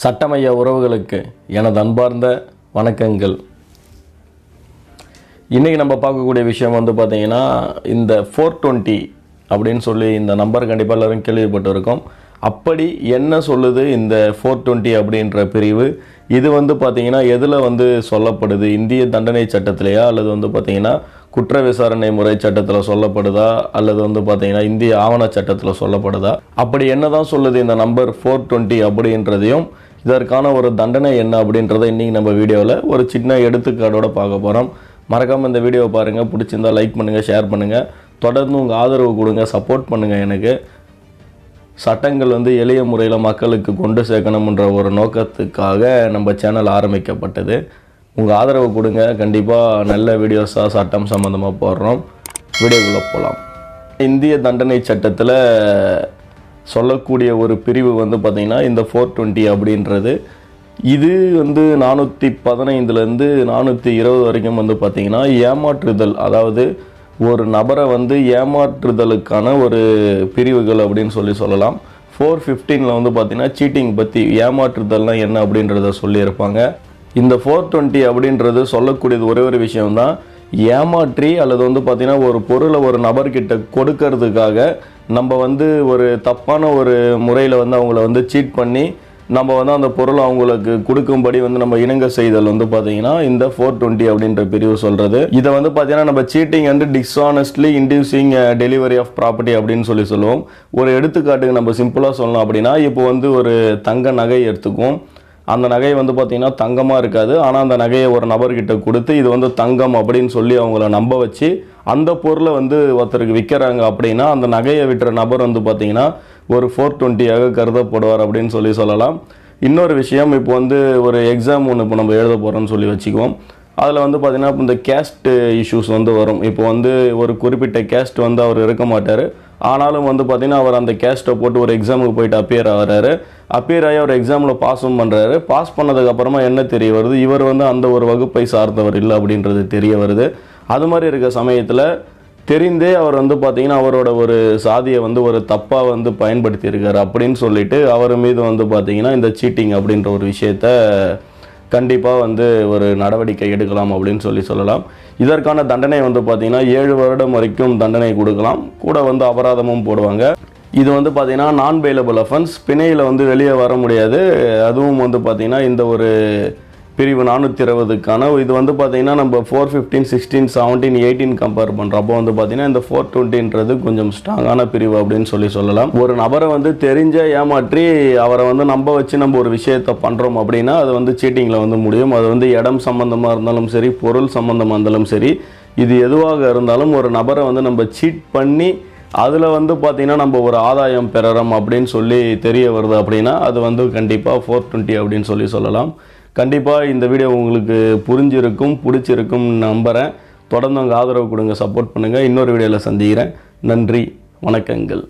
சட்டமைய உறவுகளுக்கு எனது அன்பார்ந்த வணக்கங்கள். இன்றைக்கி நம்ம பார்க்கக்கூடிய விஷயம் பார்த்திங்கன்னா இந்த 420 அப்படின்னு சொல்லி இந்த நம்பர் கண்டிப்பாக எல்லோரும் கேள்விப்பட்டு இருக்கோம். அப்படி என்ன சொல்லுது இந்த 420 அப்படின்ற பிரிவு? இது பார்த்திங்கன்னா எதில் சொல்லப்படுது? இந்திய தண்டனை சட்டத்திலேயா அல்லது பார்த்திங்கன்னா குற்ற விசாரணை முறை சட்டத்தில் சொல்லப்படுதா அல்லது பார்த்திங்கன்னா இந்திய ஆவண சட்டத்தில் சொல்லப்படுதா? அப்படி என்ன தான் சொல்லுது இந்த நம்பர் 420 அப்படின்றதையும் இதற்கான ஒரு தண்டனை என்ன அப்படின்றத இன்றைக்கி நம்ம வீடியோவில் ஒரு சின்ன எடுத்துக்காட்டோட பார்க்க போகிறோம். மறக்காமல் இந்த வீடியோவை பாருங்கள், பிடிச்சிருந்தால் லைக் பண்ணுங்கள், ஷேர் பண்ணுங்கள், தொடர்ந்து உங்கள் ஆதரவு கொடுங்க, சப்போர்ட் பண்ணுங்கள். எனக்கு சட்டங்கள் எளிய முறையில் மக்களுக்கு கொண்டு சேர்க்கணுன்ற ஒரு நோக்கத்துக்காக நம்ம சேனல் ஆரம்பிக்கப்பட்டது. உங்கள் ஆதரவு கொடுங்க, கண்டிப்பாக நல்ல வீடியோஸாக சட்டம் சம்மந்தமாக போடுறோம். வீடியோக்குள்ளே போகலாம். இந்திய தண்டனை சட்டத்தில் சொல்லக்கூடிய ஒரு பிரிவு பார்த்திங்கன்னா இந்த 420 அப்படின்றது. இது 415லேருந்து 420 வரைக்கும் பார்த்திங்கன்னா ஏமாற்றுதல், அதாவது ஒரு நபரை ஏமாற்றுதலுக்கான ஒரு பிரிவுகள் அப்படின்னு சொல்லலாம். 415ல் பார்த்திங்கன்னா சீட்டிங் பற்றி, ஏமாற்றுதல்னால் என்ன அப்படின்றத சொல்லியிருப்பாங்க. இந்த 420 அப்படின்றது சொல்லக்கூடியது ஒரே ஒரு விஷயம்தான். ஏமாற்றி அல்லது பார்த்திங்கன்னா ஒரு பொருளை ஒரு நபர்கிட்ட கொடுக்கறதுக்காக நம்ம ஒரு தப்பான ஒரு முறையில் அவங்கள சீட் பண்ணி நம்ம அந்த பொருளை அவங்களுக்கு கொடுக்கும்படி நம்ம இணங்க செய்தல் பார்த்திங்கன்னா இந்த 420 அப்படின்ற பிரிவு சொல்கிறது. இதை பார்த்திங்கன்னா நம்ம cheating and dishonestly inducing delivery of property அப்படின்னு சொல்லுவோம். ஒரு எடுத்துக்காட்டுக்கு நம்ம சிம்பிளாக சொல்லணும் அப்படின்னா, இப்போ ஒரு தங்க நகை எடுத்துக்குவோம். அந்த நகை பார்த்திங்கன்னா தங்கமாக இருக்காது. ஆனால் அந்த நகையை ஒரு நபர்கிட்ட கொடுத்து இது தங்கம் அப்படின்னு சொல்லி அவங்கள நம்ப வச்சு அந்த பொருளை ஒருத்தருக்கு விற்கிறாங்க அப்படின்னா அந்த நகையை விற்ற நபர் பார்த்திங்கன்னா ஒரு 420ஆக கருதப்படுவார் அப்படின்னு சொல்லலாம். இன்னொரு விஷயம், இப்போ ஒரு எக்ஸாம் ஒன்று இப்போ நம்ம எழுத போகிறோம்னு சொல்லி வச்சுக்குவோம். அதில் பார்த்திங்கன்னா இப்போ இந்த கேஸ்ட் இஷ்யூஸ் வரும். இப்போ ஒரு குறிப்பிட்ட கேஸ்ட் அவர் இருக்க மாட்டார். ஆனாலும் பார்த்திங்கன்னா அவர் அந்த கேஸ்ட்டை போட்டு ஒரு எக்ஸாமுக்கு போயிட்டு அப்பியர் ஆகிறாரு. அப்பியர் ஆகி அவர் எக்ஸாமில் பாஸும் பண்ணுறாரு. பாஸ் பண்ணதுக்கப்புறமா என்ன தெரிய வருது? இவர் அந்த ஒரு வகுப்பை சார்ந்தவர் இல்லை அப்படின்றது தெரிய வருது. அது மாதிரி இருக்க சமயத்தில் தெரிந்தே அவர் பார்த்திங்கன்னா அவரோட ஒரு சாதியை ஒரு தப்பாக பயன்படுத்தியிருக்காரு அப்படின்னு சொல்லிட்டு அவர் மீது பார்த்திங்கன்னா இந்த சீட்டிங் அப்படின்ற ஒரு விஷயத்த கண்டிப்பாக ஒரு நடவடிக்கை எடுக்கலாம் அப்படின்னு சொல்லலாம். இதற்கான தண்டனை பார்த்திங்கன்னா 7 வருடம் வரைக்கும் தண்டனை கொடுக்கலாம். கூட அபராதமும் போடுவாங்க. இது பார்த்திங்கன்னா நான் பெயிலபிள் அஃபென்ஸ். பிணையில் வெளியே வர முடியாது. அதுவும் பார்த்திங்கன்னா இந்த ஒரு பிரிவு 420க்கான இது பார்த்திங்கன்னா நம்ம 415, 16, 17, 18 கம்பேர் பண்ணுறப்போ பார்த்திங்கன்னா இந்த 420ன்றது கொஞ்சம் ஸ்ட்ராங்கான பிரிவு அப்படின்னு சொல்லலாம். ஒரு நபரை தெரிஞ்ச ஏமாற்றி அவரை நம்ப வச்சு நம்ம ஒரு விஷயத்தை பண்ணுறோம் அப்படின்னா அது சீட்டிங்கில் முடியும். அது இடம் சம்மந்தமாக இருந்தாலும் சரி, பொருள் சம்மந்தமாக இருந்தாலும் சரி, இது எதுவாக இருந்தாலும் ஒரு நபரை நம்ம சீட் பண்ணி அதில் பார்த்திங்கன்னா நம்ம ஒரு ஆதாயம் பெறறோம் அப்படின்னு சொல்லி தெரிய வருது அப்படின்னா அது கண்டிப்பாக 420 அப்படின்னு சொல்லலாம். கண்டிப்பாக இந்த வீடியோ உங்களுக்கு புரிஞ்சிருக்கும், பிடிச்சிருக்கும் நம்புகிறேன். தொடர்ந்து உங்கள் ஆதரவு கொடுங்க, சப்போர்ட் பண்ணுங்கள். இன்னொரு வீடியோவில் சந்திக்கிறேன். நன்றி, வணக்கங்கள்.